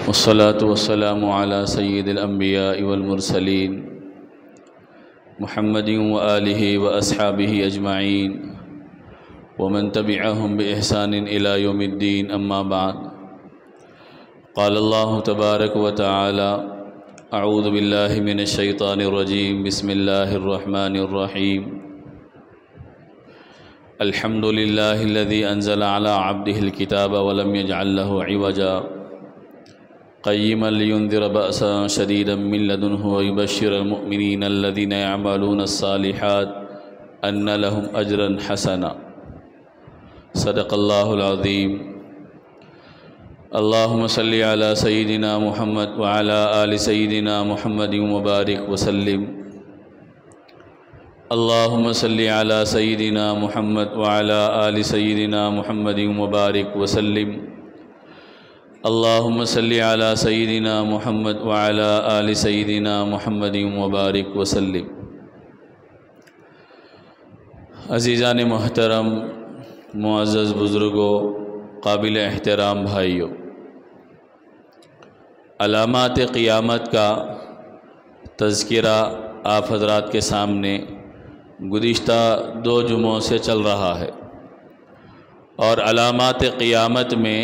والصلاة والسلام على سيد الأنبياء والمرسلين محمد وآله وأصحابه أجمعين ومن تبعهم بإحسان إلى يوم الدين أما بعد قال الله تبارك وتعالى أعوذ بالله من الشيطان الرجيم بسم الله الرحمن الرحيم الحمد لله الذي أنزل على عبده الكتاب ولم يجعل له عوجا قيما لينذر بأسا شديدا من لدنه ويبشر المؤمنين الذين يعملون الصالحات أن لهم أجرا حسنا صدق الله العظيم اللهم صل على سيدنا محمد وعلى آل سيدنا محمد وبارك وسلم اللهم صل على سيدنا محمد وعلى آل سيدنا محمد وبارك وسلم اللهم صل على سيدنا محمد وعلى آل سيدنا محمد وبارك وسلم عزیزان محترم، معزز بزرگوں، قابل احترام بھائیوں، علامات قیامت کا تذکرہ آپ حضرات کے سامنے گزشتہ 2 جمعوں سے چل رہا ہے، اور علامات قیامت میں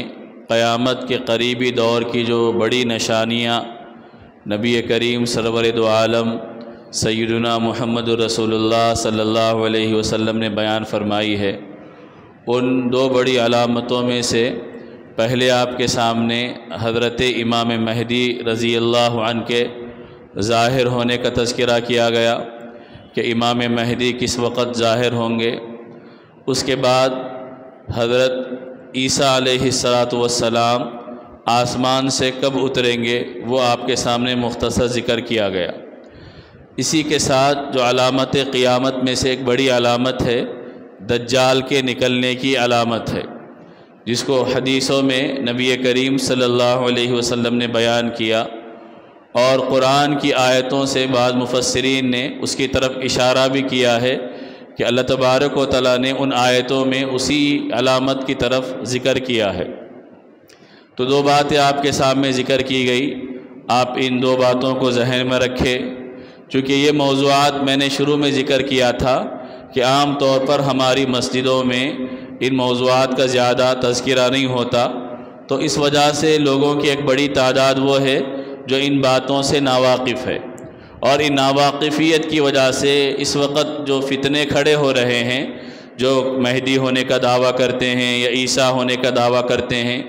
قیامت کے قریبی دور کی جو بڑی نشانیاں نبی کریم سرور دو عالم سیدنا محمد رسول اللہ صلی اللہ علیہ وسلم نے بیان فرمائی ہے، ان 2 بڑی علامتوں میں سے پہلے آپ کے سامنے حضرت امام مہدی رضی اللہ عنہ کے ظاہر ہونے کا تذکرہ کیا گیا کہ امام مہدی کس وقت ظاہر ہوں گے۔ اس کے بعد حضرت عیسیٰ علیہ السلام آسمان سے کب اتریں گے وہ آپ کے سامنے مختصر ذکر کیا گیا۔ اسی کے ساتھ جو علامت قیامت میں سے ایک بڑی علامت ہے، دجال کے نکلنے کی علامت ہے، جس کو حدیثوں میں نبی کریم صلی اللہ علیہ وسلم نے بیان کیا، اور قرآن کی آیتوں سے بعض مفسرین نے اس کی طرف اشارہ بھی کیا ہے کہ اللہ تبارک و تعالیٰ نے ان آیتوں میں اسی علامت کی طرف ذکر کیا ہے۔ تو 2 باتیں آپ کے سامنے ذکر کی گئی، آپ ان 2 باتوں کو ذہن میں رکھیں، چونکہ یہ موضوعات میں نے شروع میں ذکر کیا تھا کہ عام طور پر ہماری مسجدوں میں ان موضوعات کا زیادہ تذکرہ نہیں ہوتا، تو اس وجہ سے لوگوں کی ایک بڑی تعداد وہ ہے جو ان باتوں سے ناواقف ہے، اور ان ناواقفیت کی وجہ سے اس وقت جو فتنے کھڑے ہو رہے ہیں، جو مہدی ہونے کا دعویٰ کرتے ہیں یا عیسیٰ ہونے کا دعویٰ کرتے ہیں،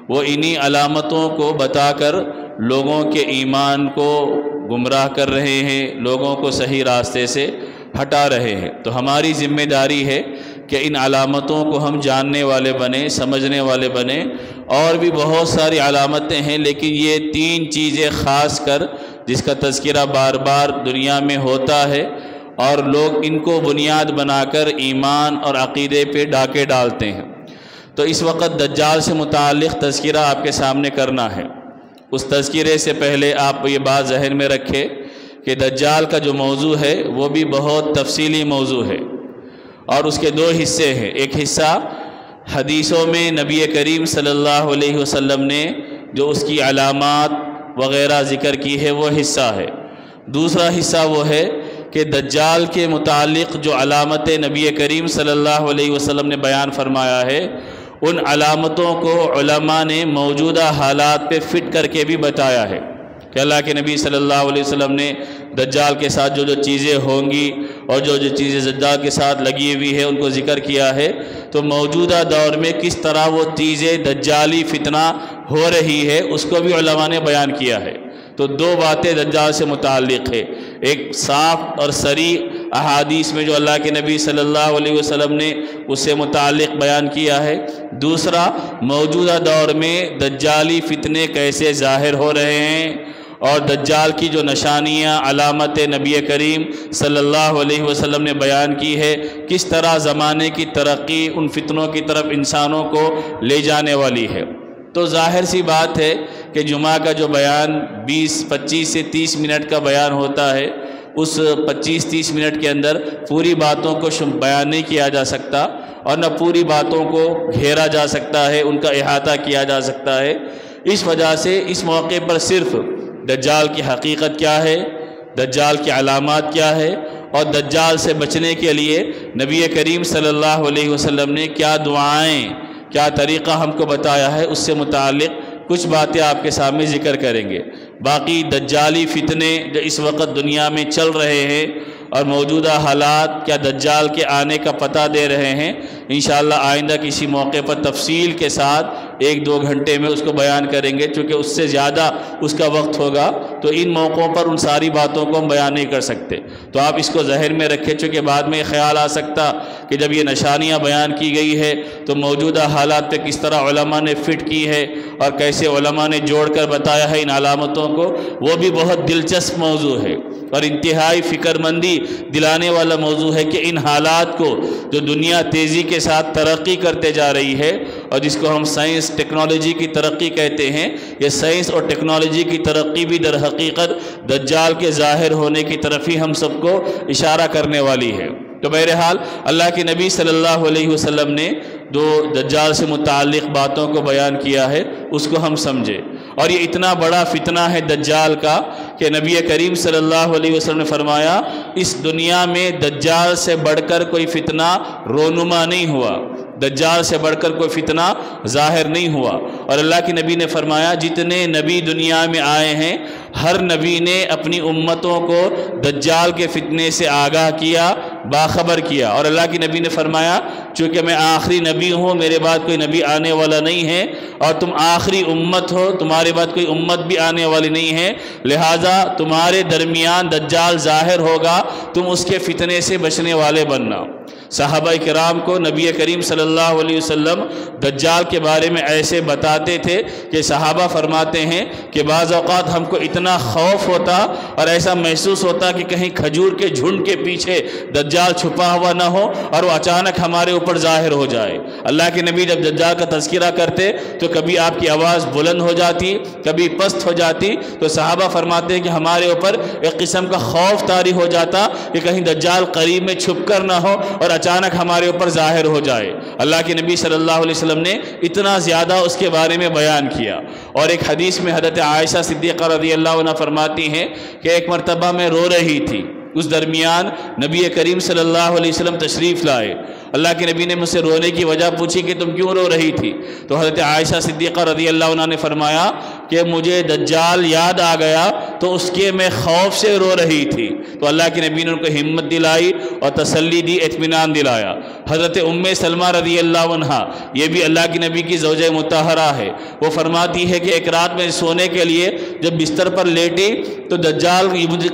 وہ انہی علامتوں کو بتا کر لوگوں کے ایمان کو گمراہ کر رہے ہیں، لوگوں کو صحیح راستے سے ہٹا رہے ہیں۔ تو ہماری ذمہ داری ہے کہ ان علامتوں کو ہم جاننے والے بنیں، سمجھنے والے بنیں۔ اور بھی بہت ساری علامتیں ہیں، لیکن یہ 3 چیزیں خاص کر جس کا تذکرہ بار بار دنیا میں ہوتا ہے، اور لوگ ان کو بنیاد بنا کر ایمان اور عقیدے پہ ڈاکے ڈالتے ہیں۔ تو اس وقت دجال سے متعلق تذکرہ آپ کے سامنے کرنا ہے۔ اس تذکرے سے پہلے آپ یہ بات ذہن میں رکھیں کہ دجال کا جو موضوع ہے وہ بھی بہت تفصیلی موضوع ہے، اور اس کے 2 حصے ہیں۔ ایک حصہ حدیثوں میں نبی کریم صلی اللہ علیہ وسلم نے جو اس کی علامات وغیرہ ذکر کی ہے وہ حصہ ہے۔ دوسرا حصہ وہ ہے کہ دجال کے متعلق جو علامت نبی کریم صلی اللہ علیہ وسلم نے بیان فرمایا ہے، ان علامتوں کو علماء نے موجودہ حالات پہ فٹ کر کے بھی بتایا ہے کہ اللہ کے نبی صلی اللہ علیہ وسلم نے دجال کے ساتھ جو چیزیں ہوں گی اور جو چیزیں دجال کے ساتھ لگی ہوئی ہے ان کو ذکر کیا ہے۔ تو موجودہ دور میں کس طرح وہ چیزیں دجالی فتنہ ہو رہی ہے اس کو بھی علماء نے بیان کیا ہے۔ تو 2 باتیں دجال سے متعلق ہے، ایک صاف اور صریح احادیث میں جو اللہ کے نبی صلی اللہ علیہ وسلم نے اس سے متعلق بیان کیا ہے، دوسرا موجودہ دور میں دجالی فتنے کیسے ظاہر ہو رہے ہیں، اور دجال کی جو نشانیاں علامت نبی کریم صلی اللہ علیہ وسلم نے بیان کی ہے، کس طرح زمانے کی ترقی ان فتنوں کی طرف انسانوں کو لے جانے والی ہے۔ تو ظاہر سی بات ہے کہ جمعہ کا جو بیان 25 سے 30 منٹ کا بیان ہوتا ہے، اس 25-30 منٹ کے اندر پوری باتوں کو بیان نہیں کیا جا سکتا، اور نہ پوری باتوں کو گھیرا جا سکتا ہے، ان کا احاطہ کیا جا سکتا ہے، اس وجہ سے اس موقع پر صرف دجال کی حقیقت کیا ہے، دجال کی علامات کیا ہے، اور دجال سے بچنے کے لیے نبی کریم صلی اللہ علیہ وسلم نے کیا دعائیں، کیا طریقہ ہم کو بتایا ہے، اس سے متعلق کچھ باتیں آپ کے سامنے ذکر کریں گے۔ باقی دجالی فتنے جو اس وقت دنیا میں چل رہے ہیں اور موجودہ حالات کیا دجال کے آنے کا پتہ دے رہے ہیں، انشاءاللہ آئندہ کسی موقع پر تفصیل کے ساتھ 1-2 گھنٹے میں اس کو بیان کریں گے، چونکہ اس سے زیادہ اس کا وقت ہوگا تو ان موقعوں پر ان ساری باتوں کو ہم بیان نہیں کر سکتے۔ تو آپ اس کو ذہن میں رکھیں، چونکہ بعد میں یہ خیال آ سکتا کہ جب یہ نشانیاں بیان کی گئی ہے تو موجودہ حالات پہ کس طرح علماء نے فٹ کی ہے اور کیسے علماء نے جوڑ کر بتایا ہے ان علامتوں کو، وہ بھی بہت دلچسپ موضوع ہے اور انتہائی فکر مندی دلانے والا موضوع ہے کہ ان حالات کو جو دنیا تیزی کے ساتھ ترقی کرتے جا رہی ہے اور جس کو ہم سائنس ٹیکنالوجی کی ترقی کہتے ہیں، یہ سائنس اور ٹیکنالوجی کی ترقی بھی در حقیقت دجال کے ظاہر ہونے کی طرف ہی ہم سب کو اشارہ کرنے والی ہے۔ تو بہرحال اللہ کے نبی صلی اللہ علیہ وسلم نے جو دجال سے متعلق باتوں کو بیان کیا ہے اس کو ہم سمجھے، اور یہ اتنا بڑا فتنہ ہے دجال کا کہ نبی کریم صلی اللہ علیہ وسلم نے فرمایا اس دنیا میں دجال سے بڑھ کر کوئی فتنہ رونما نہیں ہوا، دجال سے بڑھ کر کوئی فتنہ ظاہر نہیں ہوا۔ اور اللہ کے نبی نے فرمایا جتنے نبی دنیا میں آئے ہیں ہر نبی نے اپنی امتوں کو دجال کے فتنے سے آگاہ کیا، باخبر کیا، اور اللہ کے نبی نے فرمایا چونکہ میں آخری نبی ہوں، میرے بعد کوئی نبی آنے والا نہیں ہے اور تم آخری امت ہو، تمہارے بعد کوئی امت بھی آنے والی نہیں ہے، لہٰذا تمہارے درمیان دجال ظاہر ہوگا، تم اس کے فتنے سے بچنے والے بننا۔ صحابہ کرام کو نبی کریم صلی اللہ علیہ وسلم دجال کے بارے میں ایسے بتاتے تھے کہ صحابہ فرماتے ہیں کہ بعض اوقات ہم کو اتنا خوف ہوتا اور ایسا محسوس ہوتا کہ کہیں کھجور کے جھنڈ کے پیچھے دجال چھپا ہوا نہ ہو اور وہ اچانک ہمارے اوپر ظاہر ہو جائے۔ اللہ کے نبی جب دجال کا تذکرہ کرتے تو کبھی آپ کی آواز بلند ہو جاتی، کبھی پست ہو جاتی، تو صحابہ فرماتے ہیں کہ ہمارے اوپر ایک قسم کا خوف طاری ہو جاتا کہ کہیں دجال قریب میں چھپ کر نہ ہو اور اچانک ہمارے اوپر ظاہر ہو جائے۔ اللہ کے نبی صلی اللہ علیہ وسلم نے اتنا زیادہ اس کے بارے میں بیان کیا۔ اور ایک حدیث میں حضرت عائشہ صدیقہ رضی اللہ عنہ فرماتی ہیں کہ ایک مرتبہ میں رو رہی تھی، اس درمیان نبی کریم صلی اللہ علیہ وسلم تشریف لائے۔ اللہ کے نبی نے مجھ سے رونے کی وجہ پوچھی کہ تم کیوں رو رہی تھی؟ تو حضرت عائشہ صدیقہ رضی اللہ عنہ نے فرمایا کہ مجھے دجال یاد آ گیا تو اس کے میں خوف سے رو رہی تھی۔ تو اللہ کے نبی نے ان کو ہمت دلائی اور تسلی دی، اطمینان دلایا۔ حضرت ام سلمہ رضی اللہ عنہ، یہ بھی اللہ کے نبی کی زوجہ مطہرہ ہے، وہ فرماتی ہے کہ ایک رات میں سونے کے لیے جب بستر پر لیٹی تو دجال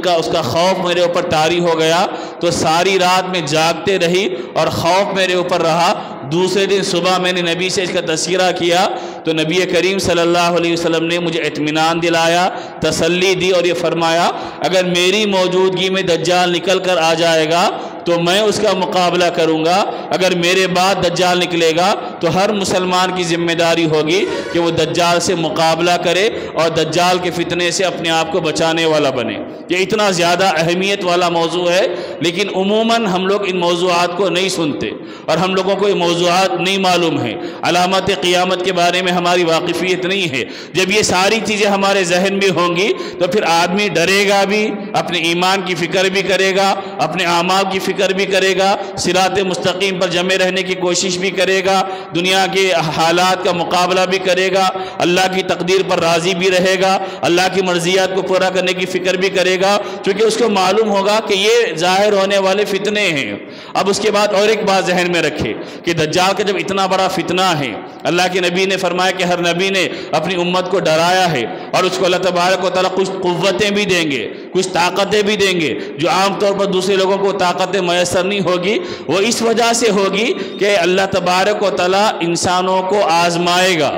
کا اس کا خوف میرے اوپر طاری ہو گیا، تو ساری رات میں جاگتے رہی اور خوف میرے اوپر رہا۔ دوسرے دن صبح میں نے نبی سے اس کا تذکرہ کیا تو نبی کریم صلی اللہ علیہ وسلم نے مجھے اطمینان دلایا، تسلی دی اور یہ فرمایا اگر میری موجودگی میں دجال نکل کر آ جائے گا تو میں اس کا مقابلہ کروں گا، اگر میرے بعد دجال نکلے گا تو ہر مسلمان کی ذمہ داری ہوگی کہ وہ دجال سے مقابلہ کرے اور دجال کے فتنے سے اپنے آپ کو بچانے والا بنے۔ یہ اتنا زیادہ اہمیت والا موضوع ہے، لیکن عموماً ہم لوگ ان موضوعات کو نہیں سنتے اور ہم لوگوں کو یہ موضوعات نہیں معلوم ہیں۔ علامات قیامت کے بارے میں ہماری واقفیت نہیں ہے۔ جب یہ ساری چیزیں ہمارے ذہن میں ہوں گی تو پھر آدمی ڈرے گا بھی، اپنے ایمان کی فکر بھی کرے گا، اپنے اعمال کی فکر بھی کرے گا، صراط مستقیم پر جمے رہنے کی کوشش بھی کرے گا، دنیا کے حالات کا مقابلہ بھی کرے گا، اللہ کی تقدیر پر راضی بھی رہے گا، اللہ کی مرضیات کو پورا کرنے کی فکر بھی کرے گا، چونکہ اس کو معلوم ہوگا کہ یہ ظاہر ہونے والے فتنے ہیں۔ اب اس کے بعد اور ایک بات ذہن میں رکھے کہ دجال کا جب اتنا بڑا فتنہ ہے، اللہ کے نبی نے فرمایا کہ ہر نبی نے اپنی امت کو ڈرایا ہے اور اس کو اللہ تبارک و تعالیٰ کچھ قوتیں بھی دیں گے، کچھ طاقتیں بھی دیں گے جو عام طور پر دوسرے لوگوں کو طاقتیں میسر نہیں ہوگی۔ وہ اس وجہ سے ہوگی کہ اللہ تبارک و تعالیٰ انسانوں کو آزمائے گا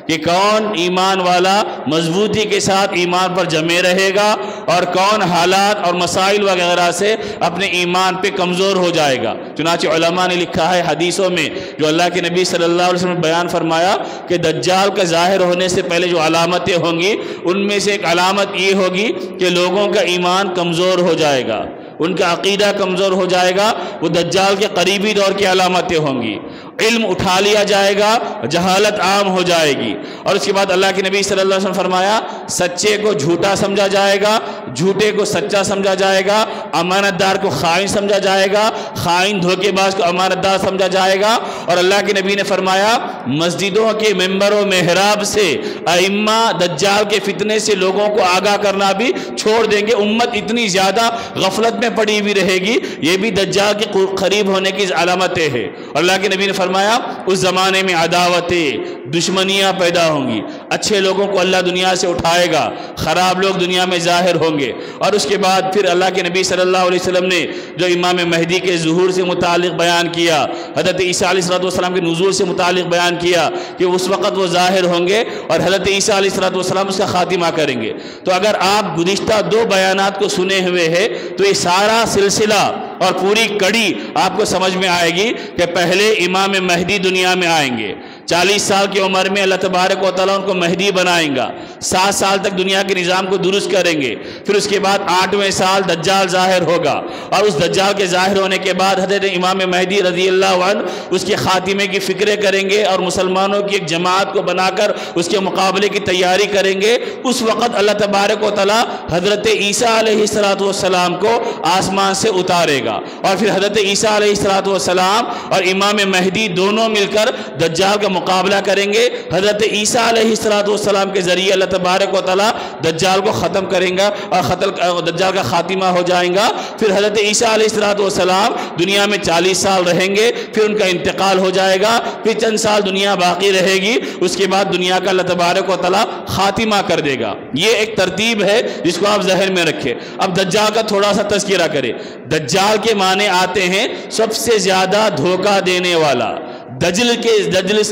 کہ کون ایمان والا مضبوطی کے ساتھ ایمان پر جمے رہے گا اور کون حالات اور مسائل وغیرہ سے اپنے ایمان پہ کمزور ہو جائے گا۔ چنانچہ علماء نے لکھا ہے حدیثوں میں جو اللہ کے نبی صلی اللہ علیہ وسلم نے بیان فرمایا کہ دجال کا ظاہر ہونے سے پہلے جو علامتیں ہوں گی ان میں سے ایک علامت یہ ہوگی کہ لوگوں کا ایمان کمزور ہو جائے گا، ان کا عقیدہ کمزور ہو جائے گا، وہ دجال کے قریبی دور کی علامتیں ہوں گی۔ علم اٹھا لیا جائے گا، جہالت عام ہو جائے گی۔ اور اس کے بعد اللہ کے نبی صلی اللہ علیہ وسلم فرمایا سچے کو جھوٹا سمجھا جائے گا، جھوٹے کو سچا سمجھا جائے گا، امانت دار کو خائن سمجھا جائے گا، خائن دھوکے باز کو امانت دار سمجھا جائے گا۔ اور اللہ کے نبی نے فرمایا مسجدوں کے ممبر و محراب سے ائمہ دجال کے فتنے سے لوگوں کو آگاہ کرنا بھی چھوڑ دیں گے۔ امت اتنی زیادہ غفلت میں پڑی ہوئی رہے گی، یہ بھی دجال کے قریب ہونے کی علامتیں ہیں۔ اور اللہ کے نبی نے فرمایا اس زمانے میں عداوتیں، دشمنیاں پیدا ہوں گی، اچھے لوگوں کو اللہ دنیا سے اٹھائے گا، خراب لوگ دنیا میں ظاہر ہوں گے۔ اور اس کے بعد پھر اللہ کے نبی صلی اللہ علیہ وسلم نے جو امام مہدی کے ظہور سے متعلق بیان کیا، حضرت عیسیٰ علیہ السلام کے نزول سے متعلق بیان کیا کہ اس وقت وہ ظاہر ہوں گے اور حضرت عیسیٰ علیہ السلام اس کا خاتمہ کریں گے۔ تو اگر آپ گزشتہ 2 بیانات کو سنے ہوئے ہیں تو یہ سارا سلسلہ اور پوری کڑی آپ کو سمجھ میں آئے گی کہ پہلے امام مہدی دنیا میں آئیں گے، 40 سال کی عمر میں اللہ تبارک و تعالیٰ ان کو مہدی بنائیں گا، 7 سال تک دنیا کے نظام کو درست کریں گے، پھر اس کے بعد 8ویں سال دجال ظاہر ہوگا، اور اس دجال کے ظاہر ہونے کے بعد حضرت امام مہدی رضی اللہ عنہ اس کے خاتمے کی فکریں کریں گے اور مسلمانوں کی ایک جماعت کو بنا کر اس کے مقابلے کی تیاری کریں گے۔ اس وقت اللہ تبارک و تعالیٰ حضرت عیسیٰ علیہ السلام کو آسمان سے اتارے گا، اور پھر حضرت عیسیٰ علیہ السلام اور امام مہدی دونوں مل کر دجال کا مقابلہ کریں گے۔ حضرت عیسیٰ علیہ السلام کے ذریعے اللہ تبارک و تعالیٰ دجال کو ختم کریں گا اور دجال کا خاتمہ ہو جائیں گا۔ پھر حضرت عیسیٰ علیہ السلام دنیا میں 40 سال رہیں گے، پھر ان کا انتقال ہو جائے گا، پھر چند سال دنیا باقی رہے گی، اس کے بعد دنیا کا اللہ تبارک و تعالیٰ خاتمہ کر دے گا۔ یہ ایک ترتیب ہے جس کو آپ ذہن میں رکھیں۔ اب دجال کا تھوڑا سا تذکرہ کریں۔ دجال کے معنی آتے ہیں سب سے زیادہ دھوکہ دینے والا، دجل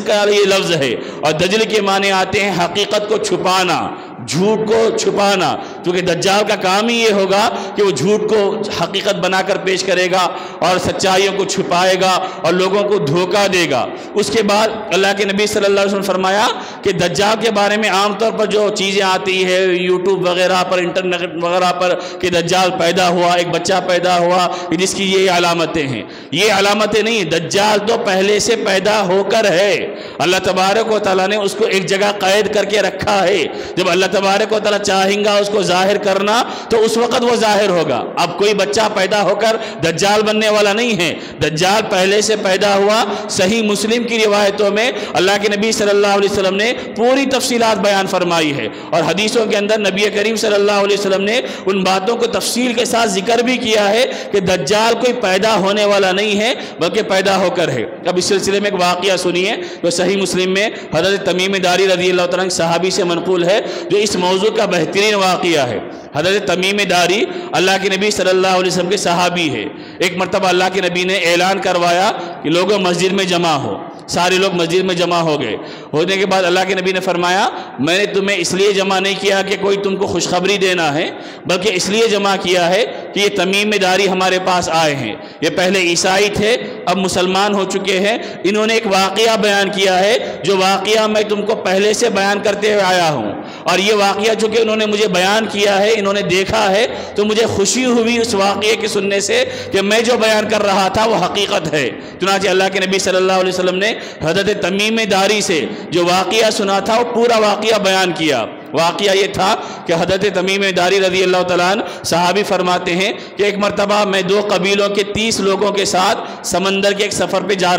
کا یہ لفظ ہے، اور دجل کے معنی آتے ہیں حقیقت کو چھپانا، جھوٹ کو چھپانا، کیونکہ دجال کا کام ہی یہ ہوگا کہ وہ جھوٹ کو حقیقت بنا کر پیش کرے گا اور سچائیوں کو چھپائے گا اور لوگوں کو دھوکہ دے گا۔ اس کے بعد اللہ کے نبی صلی اللہ علیہ وسلم فرمایا کہ دجال کے بارے میں عام طور پر جو چیزیں آتی ہے یوٹیوب وغیرہ پر، انٹرنیٹ وغیرہ پر، کہ دجال پیدا ہوا، ایک بچہ پیدا ہوا، جس کی یہ علامتیں ہیں، یہ علامتیں نہیں، دجال تو پہلے سے پیدا ہو کر ہے۔ اللہ تبارک و تعالیٰ نے اس کو ایک جگہ قید کر کے رکھا ہے، جب اللہ تبارک و تعالیٰ چاہیں گا اس کو ظاہر کرنا تو اس وقت وہ ظاہر ہوگا۔ اب کوئی بچہ پیدا ہو کر دجال بننے والا نہیں ہے، دجال پہلے سے پیدا ہوا۔ صحیح مسلم کی روایتوں میں اللہ کے نبی صلی اللہ علیہ وسلم نے پوری تفصیلات بیان فرمائی ہے، اور حدیثوں کے اندر نبی کریم صلی اللہ علیہ وسلم نے ان باتوں کو تفصیل کے ساتھ ذکر بھی کیا ہے کہ دجال کوئی پیدا ہونے والا نہیں ہے بلکہ پیدا ہو کر ہے۔ اب اس سلسلے میں ایک واقعہ سنیے جو صحیح مسلم میں حضرت تمیم داری رضی اللہ تعالیٰ عنہ صحابی سے منقول ہے، جو اس موضوع کا بہترین واقعہ ہے۔ حضرت تمیم داری اللہ کے نبی صلی اللہ علیہ وسلم کے صحابی ہے۔ ایک مرتبہ اللہ کے نبی نے اعلان کروایا کہ لوگوں مسجد میں جمع ہو، سارے لوگ مسجد میں جمع ہو گئے۔ ہونے کے بعد اللہ کے نبی نے فرمایا میں نے تمہیں اس لیے جمع نہیں کیا کہ کوئی تم کو خوشخبری دینا ہے، بلکہ اس لیے جمع کیا ہے کہ یہ تمیم داری ہمارے پاس آئے ہیں، یہ پہلے عیسائی تھے اب مسلمان ہو چکے ہیں، انہوں نے ایک واقعہ بیان کیا ہے جو واقعہ میں تم کو پہلے سے بیان کرتے ہوئے آیا ہوں، اور یہ واقعہ چونکہ انہوں نے مجھے بیان کیا ہے، انہوں نے دیکھا ہے، تو مجھے خوشی ہوئی اس واقعے کے سننے سے کہ میں جو بیان کر رہا تھا وہ حقیقت ہے۔ چنانچہ اللہ کے نبی صلی اللہ علیہ وسلم نے حضرت تمیم داری سے جو واقعہ سنا تھا وہ پورا واقعہ بیان کیا۔ واقعہ یہ تھا کہ حضرت تمیم داری رضی اللہ تعالیٰ عنہ صحابی فرماتے ہیں کہ ایک مرتبہ میں 2 قبیلوں کے 30 لوگوں کے ساتھ سمندر کے ایک سفر پہ جا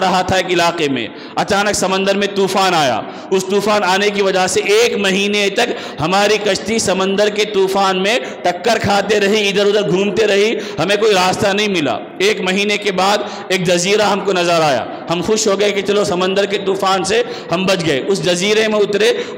رہا تھا ایک علاقے میں، اچانک سمندر میں طوفان آیا۔ اس طوفان آنے کی وجہ سے 1 مہینے تک ہماری کشتی سمندر کے طوفان میں ٹکر کھاتے رہی، ادھر ادھر گھومتے رہی، ہمیں کوئی راستہ نہیں ملا۔ 1 مہینے کے بعد ایک جزیرہ ہم کو نظر آیا، ہم خوش ہو گئے کہ چلو سمندر کے طوفان سے ہم بچ گئے۔ اس جزیرے میں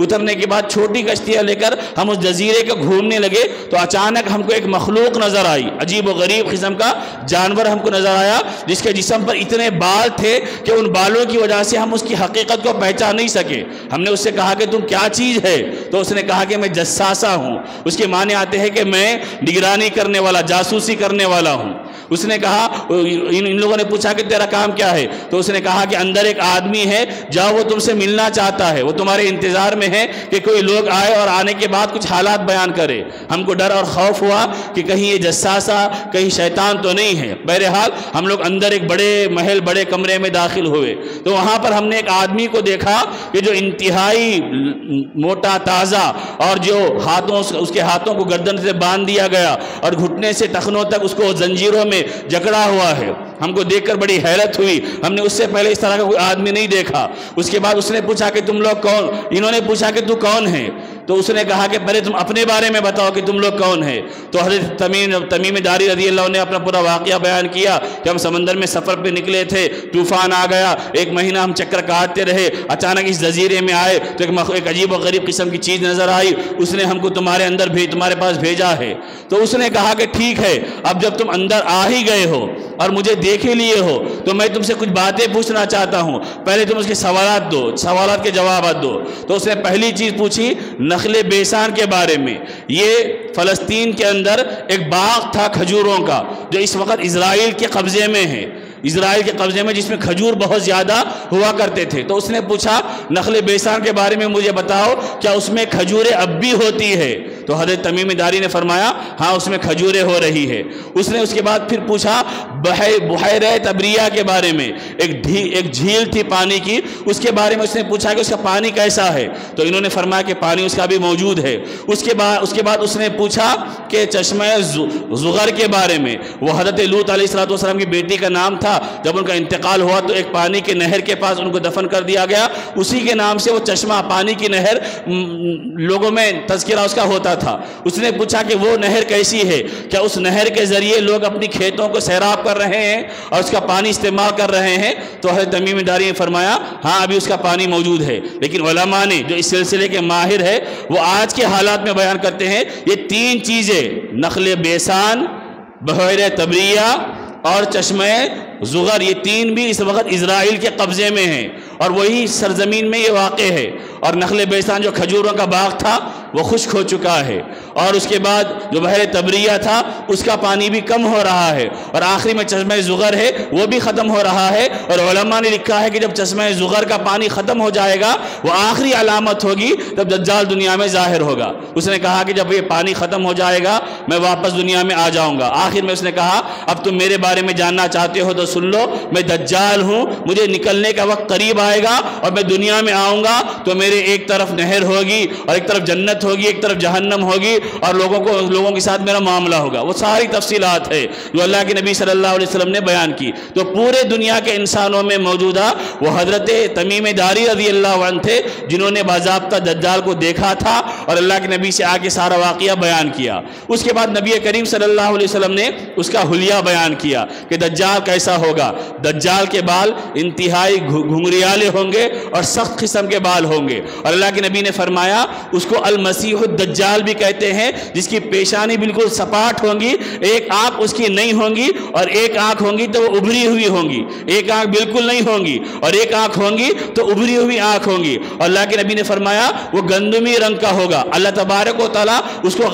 اترنے کے بعد چھوٹی کشتیاں لے کر ہم اس جزیرے کو گھومنے لگے تو اچانک ہم کو ایک مخلوق نظر آئی، عجیب و غریب قسم کا جانور ہم کو نظر آیا، جس کے جسم پر اتنے بال تھے کہ ان بالوں کی وجہ سے ہم اس کی حقیقت کو پہچان نہیں سکے۔ ہم نے اس سے کہا کہ تم کیا چیز ہے؟ تو اس نے کہا کہ میں جساسہ ہوں۔ اس کے معنی آتے ہیں کہ میں نگرانی کرنے والا، جاسوسی کرنے والا ہوں۔ اس نے کہا، ان لوگوں نے پوچھا کہ تیرا کام کیا ہے؟ تو اس نے نے کہا کہ اندر ایک آدمی ہے، جاؤ وہ تم سے ملنا چاہتا ہے، وہ تمہارے انتظار میں ہے کہ کوئی لوگ آئے اور آنے کے بعد کچھ حالات بیان کرے۔ ہم کو ڈر اور خوف ہوا کہ کہیں یہ جساسہ، کہیں شیطان تو نہیں ہے۔ بہرحال ہم لوگ اندر ایک بڑے محل، بڑے کمرے میں داخل ہوئے تو وہاں پر ہم نے ایک آدمی کو دیکھا کہ جو انتہائی موٹا تازہ، اور جو اس کے ہاتھوں کو گردن سے باندھ دیا گیا اور گھٹنے سے ٹخنوں تک اس کو زنجیروں میں جکڑا ہوا ہے۔ ہم کو دیکھ کر بڑی حیرت ہوئی، ہم نے اس سے پہلے اس طرح کا کوئی آدمی نہیں دیکھا۔ اس کے بعد اس نے پوچھا کہ تم لوگ کون؟ انہوں نے پوچھا کہ تو کون ہے؟ تو اس نے کہا کہ پہلے تم اپنے بارے میں بتاؤ کہ تم لوگ کون ہیں۔ تو حضرت تمیم داری رضی اللہ عنہ نے اپنا پورا واقعہ بیان کیا کہ ہم سمندر میں سفر پہ نکلے تھے، طوفان آ گیا، 1 مہینہ ہم چکر کاٹتے رہے، اچانک اس جزیرے میں آئے تو ایک عجیب و غریب قسم کی چیز نظر آئی، اس نے ہم کو تمہارے پاس بھیجا ہے۔ تو اس نے کہا کہ ٹھیک ہے، اب جب تم اندر آ ہی گئے ہو اور مجھے دیکھ ہی لیے ہو تو میں تم سے کچھ باتیں پوچھنا چاہتا ہوں، پہلے تم اس کے سوالات کے جوابات دو۔ تو اس نے پہلی چیز پوچھی نخل بیسان کے بارے میں۔ یہ فلسطین کے اندر ایک باغ تھا کھجوروں کا جو اس وقت اسرائیل کے قبضے میں ہے، جس میں کھجور بہت زیادہ ہوا کرتے تھے۔ تو اس نے پوچھا نخل بیسان کے بارے میں مجھے بتاؤ، کیا اس میں کھجوریں اب بھی ہوتی ہے؟ تو حضرت تمیم داری نے فرمایا ہاں اس میں کھجوریں ہو رہی ہے۔ اس نے اس کے بعد پھر پوچھا بحیرہ تبریہ کے بارے میں، ایک جھیل تھی پانی کی، اس کے بارے میں اس نے پوچھا کہ اس کا پانی کیسا ہے؟ تو انہوں نے فرمایا کہ پانی اس کا بھی موجود ہے۔ اس کے بعد اس نے پوچھا کہ چشمہ زغر کے بارے میں، وہ حضرت لوط علیہ السلام کی بیٹی کا نام تھا، جب ان کا انتقال ہوا تو ایک پانی کے نہر کے پاس ان کو دفن کر دیا گیا، اسی کے نام سے وہ چشمہ پانی کی نہر لوگوں میں تذکرہ اس کا ہوتا تھا۔ اس نے پوچھا کہ وہ نہر کیسی ہے، کیا اس نہر کے ذریعے لوگ اپنی کھیتوں کو سیراب کر رہے ہیں اور اس کا پانی استعمال کر رہے ہیں؟ تو حضرت تمیم داری نے فرمایا ہاں ابھی اس کا پانی موجود ہے۔ لیکن علماء نے جو اس سلسلے کے ماہر ہے وہ آج کے حالات میں بیان کرتے ہیں یہ 3 چیزیں، نخل بیسان، بحیرہ تبریہ اور چشمہ زغر، یہ 3 بھی اس وقت اسرائیل کے قبضے میں ہیں اور وہی سرزمین میں یہ واقع ہے۔ اور نخل بیسان جو کھجوروں کا باغ تھا وہ خشک ہو چکا ہے، اور اس کے بعد جو بحیرہ تبریہ تھا اس کا پانی بھی کم ہو رہا ہے، اور آخری میں چشمہ زغر ہے وہ بھی ختم ہو رہا ہے۔ اور علماء نے لکھا ہے کہ جب چشمہ زغر کا پانی ختم ہو جائے گا وہ آخری علامت ہوگی جب دجال دنیا میں ظاہر ہوگا۔ اس نے کہا کہ جب یہ پانی ختم ہو جائے گا میں واپس دنیا میں آ جاؤں گا۔ آخر میں اس نے کہا اب تم میرے بارے میں جاننا چاہتے ہو تو سن لو، میں دجال ہوں، مجھے نکلنے کا وقت قریب آئے گا اور میں دنیا میں آؤں گا تو میرے ایک طرف نہر ہوگی اور ایک طرف جنت ہوگی، ایک طرف جہنم ہوگی، اور لوگوں کے ساتھ میرا معاملہ ہوگا۔ وہ ساری تفصیلات ہے جو اللہ کے نبی صلی اللہ علیہ وسلم نے بیان کی۔ تو پورے دنیا کے انسانوں میں موجودہ وہ حضرت تمیم داری رضی اللہ عنہ تھے جنہوں نے باضابطہ دجال کو دیکھا تھا اور اللہ کے نبی سے آگے سارا واقعہ بیان کیا۔ اس کے بعد نبی کریم صلی اللہ علیہ وسلم نے اس کا حلیہ بیان کیا کہ دجال کیسا ہوگا۔ دجال کے بال انتہائی گھنگریالے ہوں گے اور سخت قسم کے بال ہوں گے، اور اللہ کے نبی نے فرمایا اس کو المسیح الدجال بھی کہتے ہیں، جس کی پیشانی بالکل سپاٹ ہوں گی، ایک آنکھ اس کی نہیں ہوں گی، اور ایک آنکھ ہوں گی تو وہ ابھری ہوئی ہوں گی، ایک آنکھ بالکل نہیں ہوں گی اور ایک آنکھ ہوں گی تو ابھری ہوئی آنکھ ہوں گی۔ اور اللہ کے نبی نے فرمایا وہ گندمی رنگ کا ہوگا۔ اللہ تبارک و تعالیٰ اس کو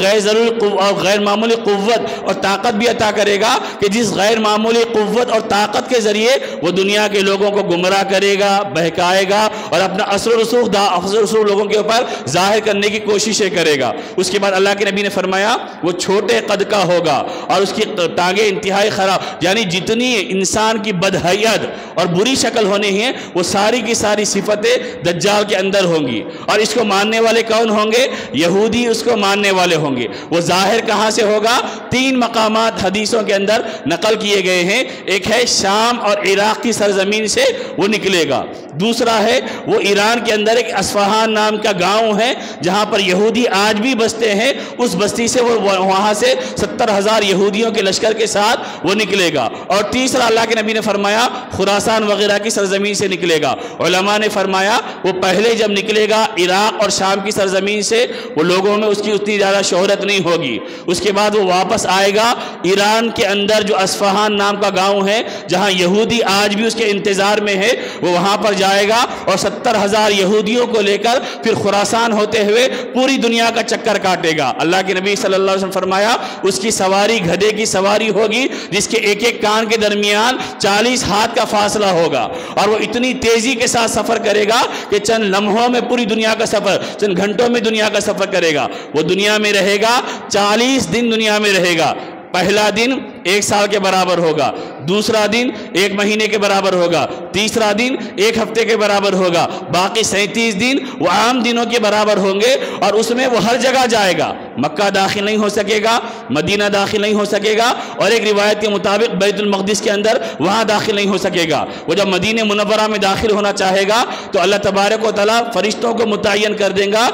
غیر معمولی قوت اور طاقت بھی عطا کرے گا کہ جس غیر معمولی قوت اور طاقت کے ذریعے وہ دنیا کے لوگوں کو گمراہ کرے گا، بہکائے گا اور اپنا اثر و رسوخ لوگوں کے اوپر ظاہر کرنے کی کوششیں کرے گا۔ اس کے بعد اللہ کے نبی نے فرمایا وہ چھوٹے قد کا ہوگا اور اس کی ٹانگیں انتہائی خراب، یعنی جتنی انسان کی بدحیت اور بری شکل ہونی ہے وہ ساری کی ساری صفتیں دجال کے اندر ہوں گی۔ اور اس کو ماننے والے کون ہوں گے؟ یہودی اس کو ماننے والے ہوں گے۔ وہ ظاہر کہاں سے ہوگا؟ 3 مقامات حدیثوں کے اندر نقل کیے گئے ہیں۔ ایک ہے شام اور عراق کی سرزمین سے وہ نکلے گا، دوسرا ہے وہ ایران کے اندر ایک اصفہان نام کا گاؤں ہے جہاں پر یہودی آج بھی بستے ہیں، اس بستی سے وہ وہاں سے 70,000 یہودیوں کے لشکر کے ساتھ وہ نکلے گا۔ اور تیسرا اللہ کے نبی نے فرمایا خراسان وغیرہ کی سرزمین سے نکلے گا۔ علماء نے فرمایا وہ پہلے جب نکلے گا عراق اور شام کی سرزمین سے وہ لوگوں میں اس کی اتنی زیادہ شہرت نہیں ہوگی، اس کے بعد وہ واپس آئے گا ایران کے اندر جو اصفہان نام کا گاؤں ہے جہاں یہودی آج بھی اس کے انتظار میں ہے، وہ وہاں پر جائے گا اور 70,000 یہودیوں کو لے کر پھر خراسان ہوتے ہوئے پورے پوری دنیا کا چکر کاٹے گا۔ اللہ کے نبی صلی اللہ علیہ وسلم فرمایا اس کی سواری گدھے کی سواری ہوگی جس کے ایک ایک کان کے درمیان 40 ہاتھ کا فاصلہ ہوگا، اور وہ اتنی تیزی کے ساتھ سفر کرے گا کہ چند لمحوں میں پوری دنیا کا سفر، چند گھنٹوں میں دنیا کا سفر کرے گا۔ وہ دنیا میں رہے گا 40 دن دنیا میں رہے گا۔ پہلا دن 1 سال کے برابر ہوگا، دوسرا دن 1 مہینے کے برابر ہوگا، تیسرا دن 1 ہفتے کے برابر ہوگا، باقی 37 دن وہ عام دنوں کے برابر ہوں گے، اور اس میں وہ ہر جگہ جائے گا۔ مکہ داخل نہیں ہو سکے گا، مدینہ داخل نہیں ہو سکے گا، اور ایک روایت کے مطابق بیت المقدس کے اندر وہاں داخل نہیں ہو سکے گا۔ وہ جب مدینہ منورہ میں داخل ہونا چاہے گا تو اللہ تبارک و تعالیٰ فرشتوں کو متعین کر دیں گا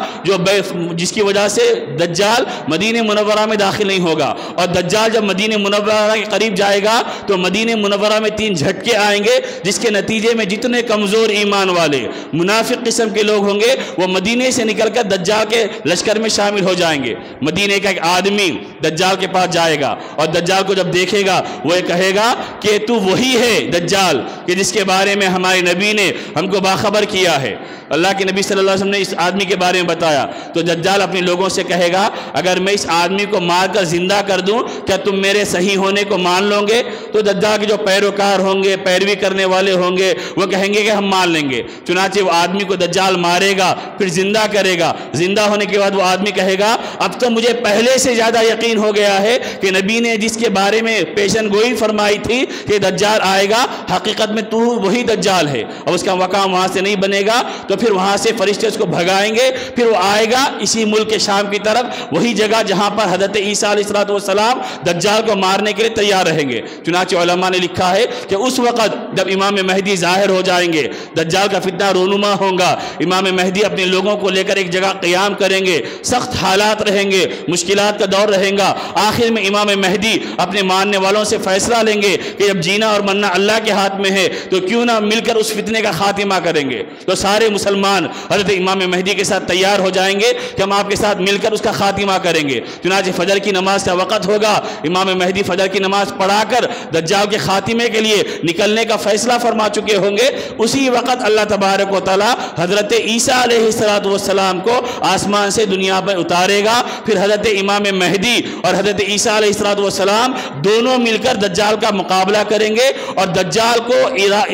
جس کی وجہ سے دجال مدینہ منورہ میں داخل نہیں ہوگا، اور دجال جب مدینہ منورہ کے قریب جائے گا تو مدینہ منورہ میں 3 جھٹکے آئیں گے، جس کے نتیجے میں جتنے کمزور ایمان والے منافق قسم کے لوگ ہوں گے وہ مدینے سے نکل کر دجال کے لشکر میں شامل ہو جائیں گے۔ مدینے کا ایک آدمی دجال کے پاس جائے گا، اور دجال کو جب دیکھے گا وہ یہ کہے گا کہ تو وہی ہے دجال کہ جس کے بارے میں ہمارے نبی نے ہم کو باخبر کیا ہے۔ اللہ کے نبی صلی اللہ علیہ وسلم نے اس آدمی کے بارے میں بتایا تو دجال اپنے لوگوں سے کہے گا اگر میں اس آدمی کو مار کر زندہ کر دوں کیا تم میرے صحیح ہونے کو مان لو گے؟ تو دجال کے جو پیروکار ہوں گے، پیروی کرنے والے ہوں گے، وہ کہیں گے کہ ہم مان لیں گے۔ چنانچہ وہ آدمی کو دجال مارے گا، پھر زندہ کرے گا۔ زندہ ہونے کے بعد وہ آدمی کہے گا اب تو مجھے پہلے سے زیادہ یقین ہو گیا ہے کہ نبی نے جس کے بارے میں پیشن گوئی فرمائی تھی کہ دجال آئے گا، حقیقت میں تو وہی دجال ہے، اور اس کا مقام وہاں سے نہیں بنے گا۔ تو پھر وہاں سے فرشتے اس کو بھگائیں گے، پھر وہ آئے گا اسی ملک شام کی طرف، وہی جگہ جہاں پر حضرت عیسیٰ علیہ السلام دجال کو مارنے کے لیے تیار رہیں گے۔ چنانچہ علماء نے لکھا ہے کہ اس وقت جب امام مہدی ظاہر ہو جائیں گے، دجال کا فتنہ رونما ہوگا، امام مہدی اپنے لوگوں کو لے کر ایک جگہ قیام کریں گے، سخت حالات رہیں گے، مشکلات کا دور رہیں گا۔ آخر میں امام مہدی اپنے ماننے والوں سے فیصلہ لیں گے کہ جب جینا اور مرنا اللہ کے ہاتھ میں ہے تو کیوں نہ مل کر اس فتنے کا خاتمہ کریں گے۔ تو سارے مسلمان حضرت امام مہدی کے ساتھ تیار ہو جائیں گے کہ ہم آپ کے ساتھ مل کر اس کا خاتمہ کریں گے۔ چنانچہ فجر کی نماز کا وقت ہوگا، امام مہدی فجر کی نماز پڑھا کر دجال کے خاتمے کے لیے نکلنے کا فیصلہ فرما چکے ہوں گے۔ اسی وقت اللہ تبارک و تعالی حضرت عیسیٰ علیہ السلام کو آسمان سے دنیا پر اتارے گا، پھر حضرت امام مہدی اور حضرت عیسیٰ علیہ السلام دونوں مل کر دجال کا مقابلہ کریں گے، اور دجال کو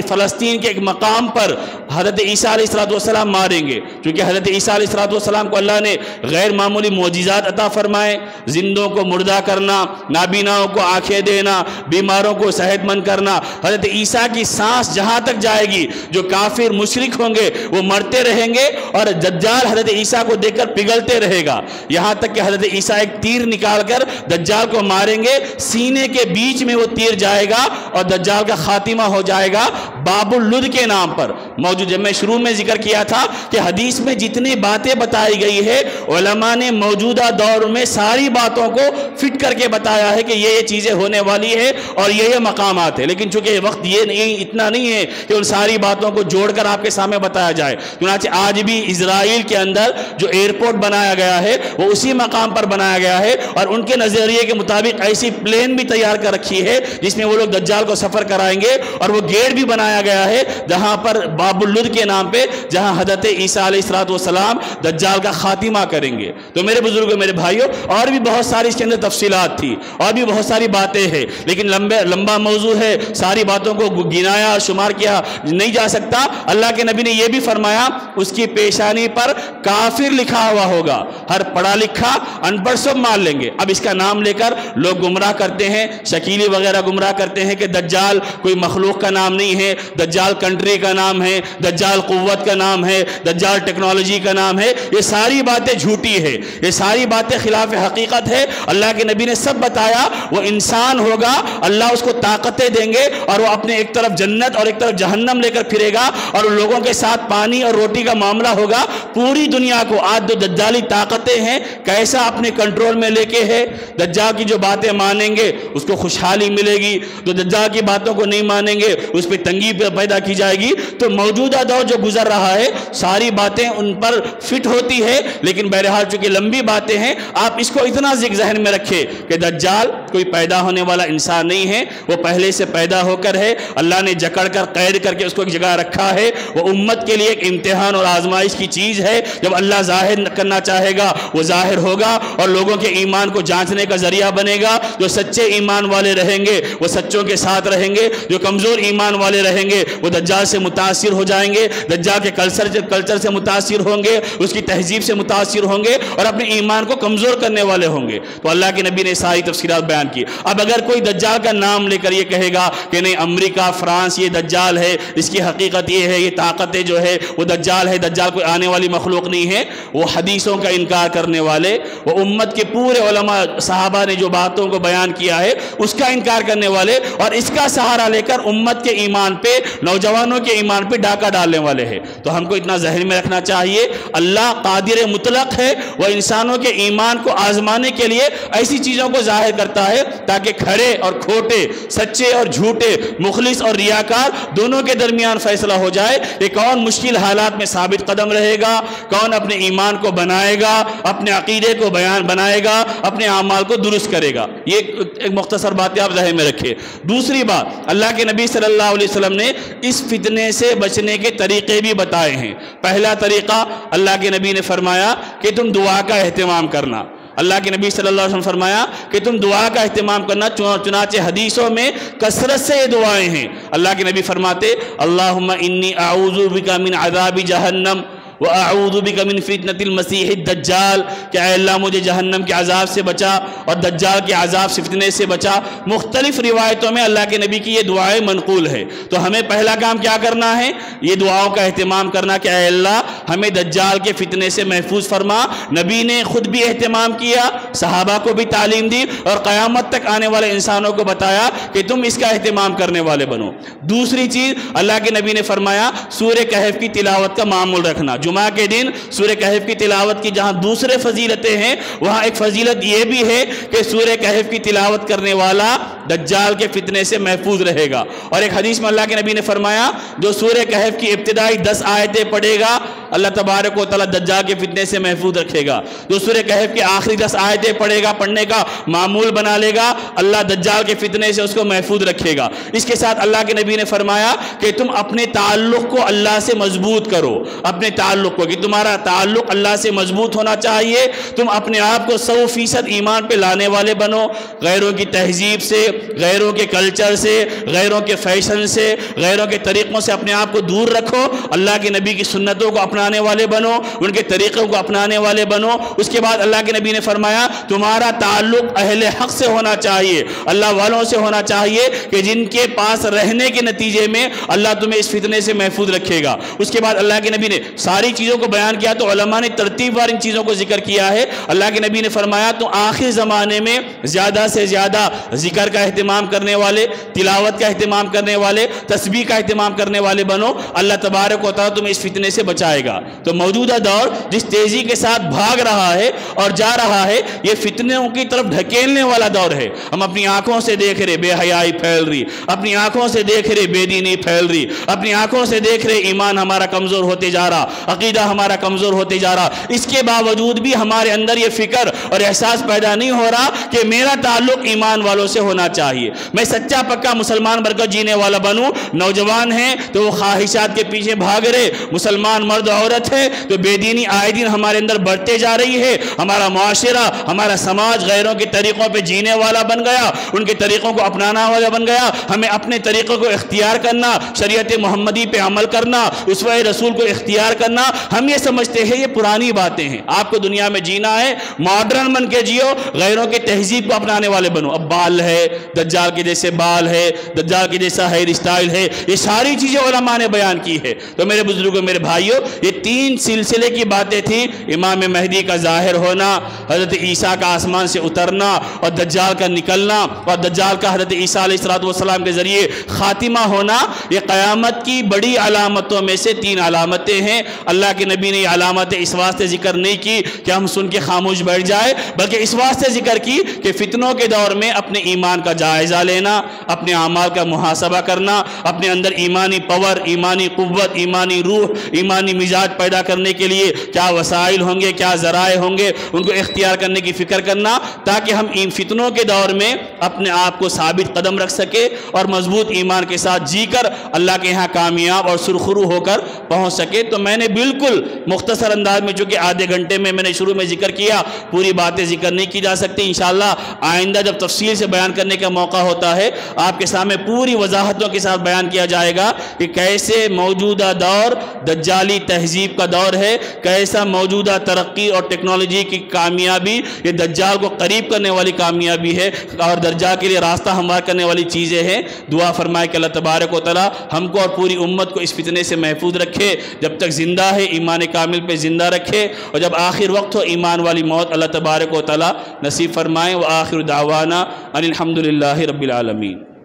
فلسطین کے ایک مقام پر حضرت عیسیٰ علیہ السلام ماریں گے، کیونکہ حضرت عیسیٰ علیہ السلام کو اللہ نے غیر معمولی معجزات عطا فرمائے، زندوں کو مردہ کرنا، نابیناؤں کو آنکھیں دینا، بیماروں کو صحت مند کرنا۔ حضرت عیسیٰ کی سانس جہاں تک جائے گی جو کافر مشرک ہوں گے وہ مرتے رہیں گے، اور دجال حضرت عیسیٰ کو دیکھ کر پگھلتے رہے گا، یہاں تک کہ حضرت عیسیٰ ایک تیر نکال کر دجال کو ماریں گے، سینے کے بیچ میں وہ تیر جائے گا اور دجال کا خاتمہ ہو جائے گا باب اللد کے نام پر موجود۔ جب میں شروع میں ذکر کیا تھا کہ حدیث میں جتنی باتیں بتائی گئی ہے علماء نے موجودہ دور میں ساری باتوں کو فٹ کر کے بتایا ہے کہ یہ چیزیں ہونے والی ہے اور یہ مقامات ہیں، لیکن چونکہ وقت یہ نہیں، اتنا نہیں ہے کہ ان ساری باتوں کو جوڑ کر آپ کے سامنے بتایا جائے۔ چنانچہ آج بھی اسرائیل کے اندر جو ایئرپورٹ بنایا گیا ہے وہ اسی مقام پر بنایا گیا ہے، اور ان کے نظریے کے مطابق ایسی پلین بھی تیار کر رکھی ہے جس میں وہ لوگ دجال کو سفر کرائیں گے، اور وہ گیٹ بھی بنایا گیا ہے جہاں پر باب اللد کے نام پہ جہاں حضرت عیسیٰ علیہ السلام دجال کا خاتمہ کریں گے۔ تو میرے بزرگوں، میرے بھائیوں، اور بھی بہت ساری اس کے اندر تفصیلات تھی اور بھی بہت ساری باتیں ہیں، لیکن لمبا موضوع ہے، ساری باتوں کو گنایا اور شمار کیا نہیں جا سکتا۔ اللہ کے نبی نے یہ بھی فرمایا اس کی پیشانی پر کافر لکھا ہوا ہوگا، ہر پڑھا لکھا ان پڑھ سب مان لیں گے۔ اب اس کا نام لے کر لوگ گمراہ کرتے ہیں، شکیلی وغیرہ گمراہ کرتے ہیں کہ دجال کوئی مخلوق کا نام نہیں ہے، دجال کنٹری کا نام ہے، دجال قوت کا نام ہے، دجال ٹیکنالوجی کا نام ہے۔ یہ ساری باتیں جھوٹی ہے، یہ ساری باتیں خلاف حقیقت ہے۔ اللہ کے نبی نے سب بتایا، وہ انسان ہوگا، اللہ اس کو طاقتیں دیں گے اور وہ اپنے ایک طرف جنت اور ایک طرف جہنم لے کر پھرے گا، اور ان لوگوں کے ساتھ پانی اور روٹی کا معاملہ ہوگا۔ پوری دنیا کو آج جو دجالی طاقتیں ہیں کیسا اپنے کنٹرول میں لے کے ہے، دجال کی جو باتیں مانیں گے اس کو خوشحالی ملے گی، جو دجال کی باتوں کو نہیں مانیں گے اس پہ تنگی پیدا کی جائے گی۔ تو موجودہ دور جو گزر رہا ہے ساری باتیں ان پر فٹ ہوتی ہے، لیکن بہرحال چونکہ لمبی باتیں ہیں آپ اس کو اتنا ذہن میں رکھیں رکھے کہ دجال کوئی پیدا ہونے والا انسان نہیں ہے، وہ پہلے سے پیدا ہو کر ہے، اللہ نے جکڑ کر قید کر کے اس کو ایک جگہ رکھا ہے، وہ امت کے لیے ایک امتحان اور آزمائش کی چیز ہے، جب اللہ ظاہر کرنا چاہے گا وہ ظاہر ہوگا اور لوگوں کے ایمان کو جانچنے کا ذریعہ بنے گا۔ جو سچے ایمان والے رہیں گے وہ سچوں کے ساتھ رہیں گے، جو کمزور ایمان والے رہیں گے وہ دجال سے متاثر ہو جائیں گے، دجال کے کلچر سے متاثر ہوں گے، اس کی تہذیب سے متاثر ہوں گے اور اپنے ایمان کو کمزور کرنے والے ہوں گے۔ تو اللہ کے نبی نے ساری تفصیلات بیان کی۔ اب اگر کوئی دجال کا نام لے کر یہ کہے گا کہ نہیں امریکہ فرانس یہ دجال ہے، اس کی حقیقت یہ ہے، یہ طاقتیں جو ہے وہ دجال ہے، دجال کوئی آنے والی مخلوق نہیں ہے، وہ حدیثوں کا انکار کرنے والے، وہ امت کے پورے علماء صحابہ نے جو باتوں کو بیان کیا ہے اس کا انکار کرنے والے اور اس کا سہارا لے کر امت کے ایمان پہ، نوجوانوں کے ایمان پہ ڈاکہ ڈالنے والے ہیں۔ تو ہم کو اتنا ذہن میں رکھنا چاہیے اللہ قادر مطلق ہے، وہ انسانوں کے ایمان کو آزمانے کے لیے ایسی چیزوں کو ظاہر کرتا ہے تاکہ کھڑے اور کھوٹے، سچے اور جھوٹے، مخلص اور ریاکار دونوں کے درمیان فیصلہ ہو جائے کہ کون مشکل حالات میں ثابت قدم رہے گا، کون اپنے ایمان کو بنائے گا، اپنے عقیدے کو بنائے گا، اپنے اعمال کو درست کرے گا۔ یہ ایک مختصر بات آپ ذہن میں رکھیں۔ دوسری بات، اللہ کے نبی صلی اللہ علیہ وسلم نے اس فتنے سے بچنے کے طریقے بھی بتائے ہیں۔ پہلا طریقہ اللہ کے نبی نے فرمایا کہ تم دعا کا اہتمام کرنا۔ اللہ کے نبی صلی اللہ علیہ وسلم فرمایا کہ تم دعا کا اہتمام کرنا، چنانچہ حدیثوں میں کثرت سے یہ دعائیں ہیں۔ اللہ کے نبی فرماتے اللہم انی اعوذ بک من عذاب جہنم وَأَعُوذُ بِكَ مِن فِتْنَةِ الْمَسِيحِ الدَّجَّالِ کہ اے اللہ مجھے جہنم کے عذاب سے بچا اور دجال کے عذاب سے فتنے سے بچا۔ مختلف روایتوں میں اللہ کے نبی کی یہ دعائیں منقول ہے۔ تو ہمیں پہلا کام کیا کرنا ہے؟ یہ دعاؤں کا اہتمام کرنا کہ اے اللہ ہمیں دجال کے فتنے سے محفوظ فرما۔ نبی نے خود بھی اہتمام کیا، صحابہ کو بھی تعلیم دی اور قیامت تک آنے والے انسانوں کو بتایا کہ تم اس کا اہتمام کرنے والے بنو۔ دوسری چیز اللہ کے نبی نے فرمایا سورہ کہف کی تلاوت کا معمول رکھنا۔ جمعہ کے دن سورہ کہف کی تلاوت کی جہاں دوسرے فضیلتیں ہیں وہاں ایک فضیلت یہ بھی ہے کہ سورہ کہف کی تلاوت کرنے والا دجال کے فتنے سے محفوظ رہے گا۔ اور ایک حدیث میں اللہ کے نبی نے فرمایا جو سورہ کہف کی ابتدائی 10 آیتیں پڑھے گا اللہ تبارک و تعالیٰ دجال کے فتنے سے محفوظ رکھے گا۔ جو سورہ کہف کی آخری 10 آیتیں پڑھے گا، پڑھنے کا معمول بنا لے گا، اللہ دجال کے فتنے سے اس کو محفوظ رکھے گا۔ اس کے ساتھ اللہ کے نبی نے فرمایا کہ تم اپنے تعلق کو اللہ سے مضبوط کرو، اپنے تعلق کو، کہ تمہارا تعلق اللہ سے مضبوط ہونا چاہیے، تم اپنے آپ کو 100% ایمان پہ لانے والے بنو، غیروں کی تہذیب سے، غیروں کے کلچر سے، غیروں کے فیشن سے، غیروں کے طریقوں سے اپنے آپ کو دور رکھو، اللہ کے نبی کی سنتوں کو اپنانے والے بنو، ان کے طریقوں کو اپنانے والے بنو۔ اس کے بعد اللہ کے نبی نے فرمایا تمہارا تعلق اہل حق سے ہونا چاہیے، اللہ والوں سے ہونا چاہیے کہ جن کے پاس رہنے کے نتیجے میں اللہ تمہیں اس فتنے سے محفوظ رکھے گا۔ اس کے بعد اللہ کے نبی نے ساری چیزوں کو بیان کیا تو علماء نے ترتیب وار ان چیزوں کو ذکر کیا ہے۔ اللہ کے نبی نے فرمایا تو آخر زمانے میں زیادہ سے زیادہ ذکر کا اہتمام کرنے والے، تلاوت کا اہتمام کرنے والے، تسبیح کا اہتمام کرنے والے بنو، اللہ تبارک و تعالیٰ تمہیں اس فتنے سے بچائے گا۔ تو موجودہ دور جس تیزی کے ساتھ بھاگ رہا ہے اور جا رہا ہے یہ فتنوں کی طرف ڈھکیلنے والا دور ہے۔ ہم اپنی آنکھوں سے دیکھ رہے بے حیائی پھیل رہی، اپنی آنکھوں سے دیکھ رہے بے دینی پھیل رہی، اپنی آنکھوں سے دیکھ رہے ایمان ہمارا کمزور ہوتے جا رہا، عقیدہ ہمارا کمزور ہوتے جا رہا۔ اس کے باوجود بھی ہمارے اندر یہ فکر اور احساس پیدا نہیں ہو رہا کہ میرا تعلق ایمان والوں سے ہونا چاہیے، میں سچا پکا مسلمان بن کر جینے والا بنوں۔ نوجوان ہیں تو وہ خواہشات کے پیچھے بھاگ رہے، مسلمان مرد عورت ہے تو بے دینی آئے دن ہمارے اندر بڑھتے جا رہی ہے، ہمارا معاشرہ، ہمارا سماج غیروں کے طریقوں پہ جینے والا بن گیا، ان کے طریقوں کو اپنانا والا بن گیا۔ ہمیں اپنے طریقوں کو اختیار کرنا، شریعت محمدی پہ عمل کرنا، اسوہ رسول کو اختیار کرنا، ہم یہ سمجھتے ہیں یہ پرانی باتیں ہیں۔ آپ کو دنیا میں جینا ہے ماڈرن بن کے جیو، غیروں کے تہذیب کو اپنانے والے بنو۔ اب بال ہے، دجال کے جیسے بال ہے، دجال کے جیسا ہیئر اسٹائل ہے، یہ ساری چیزیں علماء نے بیان کی ہے۔ تو میرے بزرگوں، میرے بھائیوں، یہ 3 سلسلے کی باتیں تھیں، امام مہدی کا ظاہر ہونا، حضرت عیسیٰ کا آسمان سے اترنا اور دجال کا نکلنا اور دجال کا حضرت عیسیٰ علیہ السلام کے ذریعے خاتمہ ہونا، یہ قیامت کی بڑی علامتوں میں سے 3 علامتیں ہیں۔ اللہ کے نبی نے یہ علامتیں اس واسطے ذکر نہیں کی کہ ہم سن کے خاموش بیٹھ جائے، بلکہ اس واسطے ذکر کی کہ فتنوں کے دور میں اپنے ایمان کا جائزہ لینا، اپنے اعمال کا محاسبہ کرنا، اپنے اندر ایمانی پاور، ایمانی قوت، ایمانی روح، ایمانی مزاج نجات پیدا کرنے کے لیے کیا وسائل ہوں گے، کیا ذرائع ہوں گے، ان کو اختیار کرنے کی فکر کرنا، تاکہ ہم ان فتنوں کے دور میں اپنے آپ کو ثابت قدم رکھ سکے اور مضبوط ایمان کے ساتھ جی کر اللہ کے یہاں کامیاب اور سرخرو ہو کر پہنچ سکے۔ تو میں نے بالکل مختصر انداز میں، چونکہ آدھے گھنٹے میں نے شروع میں ذکر کیا، پوری باتیں ذکر نہیں کی جا سکتی۔ انشاءاللہ آئندہ جب تفصیل سے بیان کرنے کا موقع ہوتا ہے، آپ کے سامنے پوری وضاحتوں کے ساتھ بیان کیا جائے گا کہ کیسے موجودہ دور دجالی تہذیب کا دور ہے، کیسا موجودہ ترقی اور ٹیکنالوجی کی کامیابی یہ دجال کو قریب کرنے والی کامیابی ہے اور دجال کے لیے راستہ ہموار کرنے والی چیزیں ہیں۔ دعا فرمائے کہ اللہ تبارک و تعالی ہم کو اور پوری امت کو اس فتنے سے محفوظ رکھے، جب تک زندہ ہے ایمان کامل پہ زندہ رکھے، اور جب آخر وقت ہو ایمان والی موت اللہ تبارک و تعالی نصیب فرمائے۔ وآخر دعوانا ان الحمدللہ رب العالمین۔